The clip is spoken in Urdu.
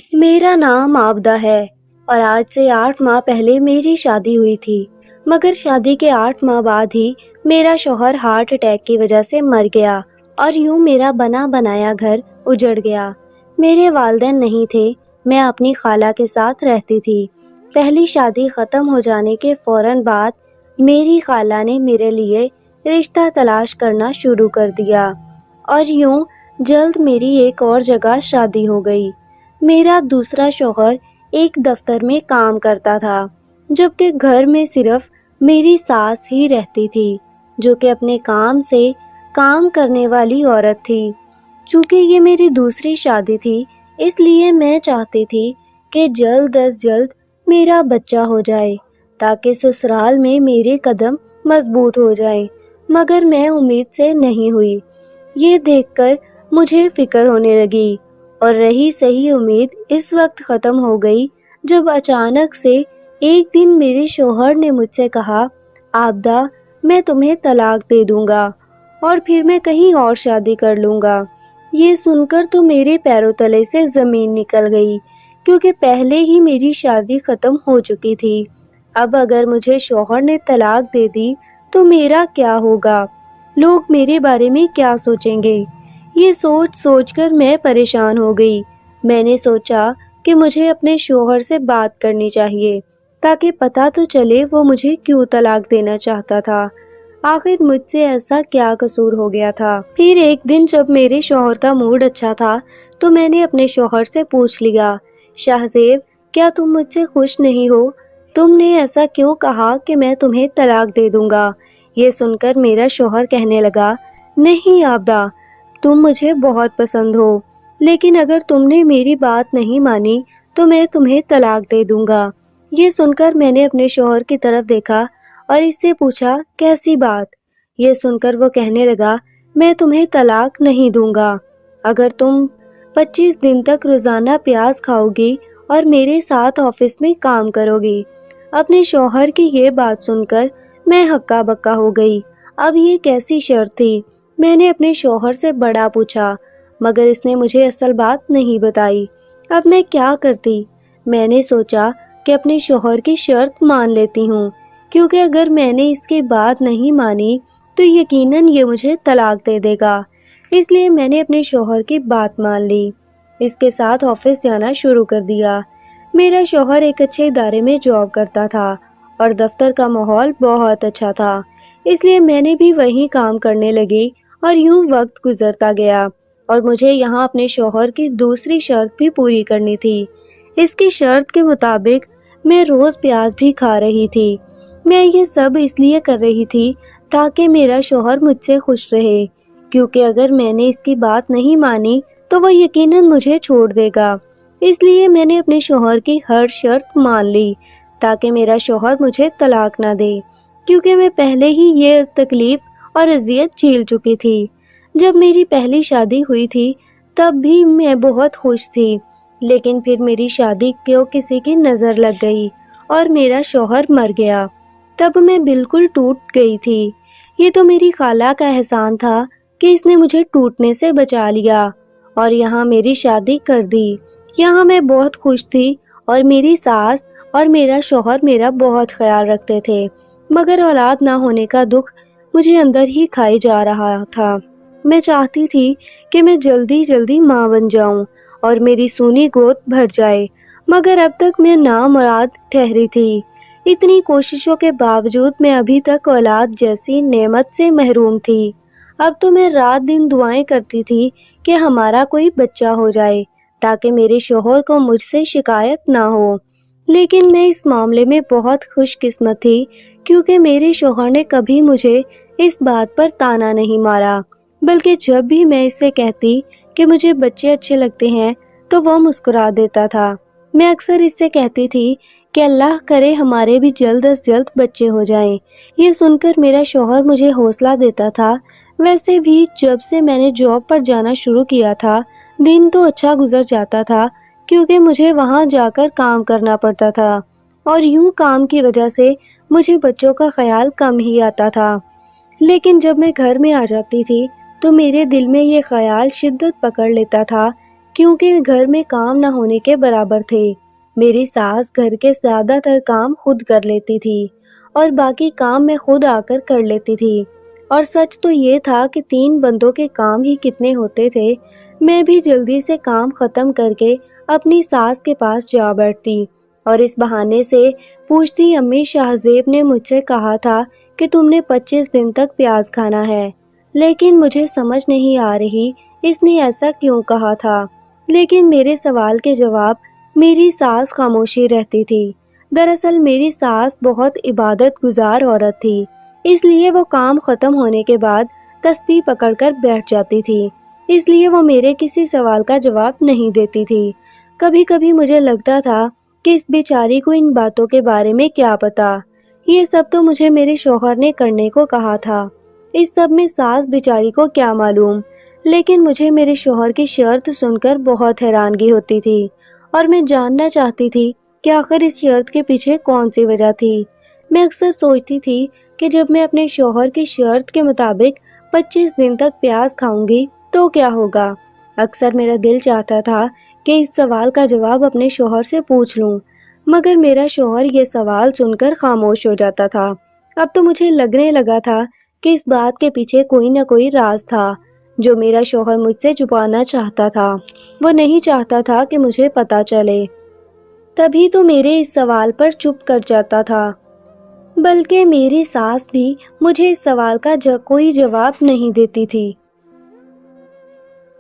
میرا نام آبدہ ہے اور آج سے 8 ماہ پہلے میری شادی ہوئی تھی، مگر شادی کے 8 ماہ بعد ہی میرا شوہر ہارٹ اٹیک کی وجہ سے مر گیا اور یوں میرا بنا بنایا گھر اجڑ گیا۔ میرے والدین نہیں تھے، میں اپنی خالہ کے ساتھ رہتی تھی۔ پہلی شادی ختم ہو جانے کے فوراً بعد میری خالہ نے میرے لیے رشتہ تلاش کرنا شروع کر دیا اور یوں جلد میری ایک اور جگہ شادی ہو گئی۔ میرا دوسرا شوہر ایک دفتر میں کام کرتا تھا، جبکہ گھر میں صرف میری ساس ہی رہتی تھی، جو کہ اپنے کام سے کام کرنے والی عورت تھی۔ چونکہ یہ میری دوسری شادی تھی، اس لیے میں چاہتی تھی کہ جلد از جلد میرا بچہ ہو جائے تاکہ سسرال میں میرے قدم مضبوط ہو جائیں، مگر میں امید سے نہیں ہوئی۔ یہ دیکھ کر مجھے فکر ہونے لگی، اور رہی صحیح امید اس وقت ختم ہو گئی جب اچانک سے ایک دن میرے شوہر نے مجھ سے کہا، آبدہ، میں تمہیں طلاق دے دوں گا اور پھر میں کہیں اور شادی کر لوں گا۔ یہ سن کر تو میرے پیروں تلے سے زمین نکل گئی، کیونکہ پہلے ہی میری شادی ختم ہو چکی تھی۔ اب اگر مجھے شوہر نے طلاق دے دی تو میرا کیا ہوگا؟ لوگ میرے بارے میں کیا سوچیں گے؟ یہ سوچ سوچ کر میں پریشان ہو گئی۔ میں نے سوچا کہ مجھے اپنے شوہر سے بات کرنی چاہیے تاکہ پتہ تو چلے وہ مجھے کیوں طلاق دینا چاہتا تھا۔ آخر مجھ سے ایسا کیا قصور ہو گیا تھا؟ پھر ایک دن جب میرے شوہر کا موڈ اچھا تھا تو میں نے اپنے شوہر سے پوچھ لیا، شاہزیب، کیا تم مجھ سے خوش نہیں ہو؟ تم نے ایسا کیوں کہا کہ میں تمہیں طلاق دے دوں گا؟ یہ سن کر میرا شوہر کہنے لگا، نہیں آبدہ، تم مجھے بہت پسند ہو، لیکن اگر تم نے میری بات نہیں مانی تو میں تمہیں طلاق دے دوں گا۔ یہ سن کر میں نے اپنے شوہر کی طرف دیکھا اور اس سے پوچھا، کیسی بات؟ یہ سن کر وہ کہنے لگا، میں تمہیں طلاق نہیں دوں گا اگر تم 25 دن تک روزانہ پیاز کھاؤ گی اور میرے ساتھ آفس میں کام کرو گی۔ اپنے شوہر کی یہ بات سن کر میں ہکا بکا ہو گئی۔ اب یہ کیسی شرط تھی؟ میں نے اپنے شوہر سے بڑا پوچھا، مگر اس نے مجھے اصل بات نہیں بتائی۔ اب میں کیا کرتی؟ میں نے سوچا کہ اپنے شوہر کی شرط مان لیتی ہوں، کیونکہ اگر میں نے اس کی بات نہیں مانی تو یقیناً یہ مجھے طلاق دے دے گا۔ اس لیے میں نے اپنے شوہر کی بات مان لی، اس کے ساتھ آفس جانا شروع کر دیا۔ میرا شوہر ایک اچھے ادارے میں جاب کرتا تھا اور دفتر کا ماحول بہت اچھا تھا، اس لیے میں نے بھی وہیں کام کرنے لگی اور یوں وقت گزرتا گیا اور مجھے یہاں اپنے شوہر کی دوسری شرط بھی پوری کرنی تھی۔ اس کی شرط کے مطابق میں روز پیاز بھی کھا رہی تھی۔ میں یہ سب اس لیے کر رہی تھی تاکہ میرا شوہر مجھ سے خوش رہے، کیونکہ اگر میں نے اس کی بات نہیں مانی تو وہ یقیناً مجھے چھوڑ دے گا۔ اس لیے میں نے اپنے شوہر کی ہر شرط مان لی تاکہ میرا شوہر مجھے طلاق نہ دے، کیونکہ میں پہلے ہی یہ تکلیف اور اذیت جھیل چکی تھی۔ جب میری پہلی شادی ہوئی تھی تب بھی میں بہت خوش تھی، لیکن پھر میری شادی کو کسی کی نظر لگ گئی اور میرا شوہر مر گیا۔ تب میں بالکل ٹوٹ گئی تھی۔ یہ تو میری خالہ کا احسان تھا کہ اس نے مجھے ٹوٹنے سے بچا لیا اور یہاں میری شادی کر دی۔ یہاں میں بہت خوش تھی اور میری ساس اور میرا شوہر میرا بہت خیال رکھتے تھے، مگر اولاد نہ ہونے کا دکھ مجھے اندر ہی کھائی جا رہا تھا۔ میں چاہتی تھی کہ میں جلدی جلدی ماں بن جاؤں اور میری سونی گود بھر جائے، مگر اب تک میں نامراد ٹھہری تھی۔ اتنی کوششوں کے باوجود میں ابھی تک اولاد جیسی نعمت سے محروم تھی۔ اب تو میں رات دن دعائیں کرتی تھی کہ ہمارا کوئی بچہ ہو جائے تاکہ میرے شوہر کو مجھ سے شکایت نہ ہو۔ لیکن میں اس معاملے میں بہت خوش قسمت تھی، کیونکہ میرے شوہر نے کبھی مجھے اس بات پر طعنہ نہیں مارا، بلکہ جب بھی میں اس سے کہتی کہ مجھے بچے اچھے لگتے ہیں تو وہ مسکرا دیتا تھا۔ میں اکثر اس سے کہتی تھی کہ اللہ کرے ہمارے بھی جلد از جلد بچے ہو جائیں۔ یہ سن کر میرا شوہر مجھے حوصلہ دیتا تھا۔ ویسے بھی جب سے میں نے جاب پر جانا شروع کیا تھا، دن تو اچھا گزر جاتا تھا، کیونکہ مجھے وہاں جا کر کام کرنا پڑتا تھا اور یوں کام کی وجہ سے مجھے بچوں کا خیال کم ہی آتا تھا۔ لیکن جب میں گھر میں آ جاتی تھی تو میرے دل میں یہ خیال شدت پکڑ لیتا تھا کیونکہ گھر میں کام نہ ہونے کے برابر تھے۔ میری ساس گھر کے زیادہ تر کام خود کر لیتی تھی اور باقی کام میں خود آ کر کر لیتی تھی۔ اور سچ تو یہ تھا کہ 3 بندوں کے کام ہی کتنے ہوتے تھے۔ میں بھی جلدی سے کام ختم کر کے اپنی ساس کے پاس جا بیٹھتی اور اس بہانے سے پوچھتی، امی شاہزیب نے مجھ سے کہا تھا کہ تم نے 25 دن تک پیاز کھانا ہے، لیکن مجھے سمجھ نہیں آ رہی اس نے ایسا کیوں کہا تھا۔ لیکن میرے سوال کے جواب میری ساس خاموشی رہتی تھی۔ دراصل میری ساس بہت عبادت گزار عورت تھی، اس لیے وہ کام ختم ہونے کے بعد تسبیح پکڑ کر بیٹھ جاتی تھی، اس لیے وہ میرے کسی سوال کا جواب نہیں دیتی تھی۔ کبھی کبھی مجھے لگتا تھا کہ اس بیچاری کو ان باتوں کے بارے میں کیا پتا، یہ سب تو مجھے میرے شوہر نے کرنے کو کہا تھا، اس سب میں ساس بیچاری کو کیا معلوم۔ لیکن مجھے میرے شوہر کی شرط سن کر بہت حیرانگی ہوتی تھی اور میں جاننا چاہتی تھی کہ آخر اس شرط کے پیچھے کون سی وجہ تھی۔ میں اکثر سوچتی تھی کہ جب میں اپنے شوہر کی شرط کے مطابق 25 دن تک پیاز کھاؤں گی تو کیا ہوگا۔ اکثر میرا دل چاہتا تھا کہ اس سوال کا جواب اپنے شوہر سے پوچھ لوں، مگر میرا شوہر یہ سوال سن کر خاموش ہو جاتا تھا۔ اب تو مجھے لگنے لگا تھا کہ اس بات کے پیچھے کوئی نہ کوئی راز تھا جو میرا شوہر مجھ سے چھپانا چاہتا تھا۔ وہ نہیں چاہتا تھا کہ مجھے پتہ چلے، تبھی تو میرے اس سوال پر چپ کر جاتا تھا۔ بلکہ میری ساس بھی مجھے اس سوال کا کوئی جواب نہیں دیتی تھی۔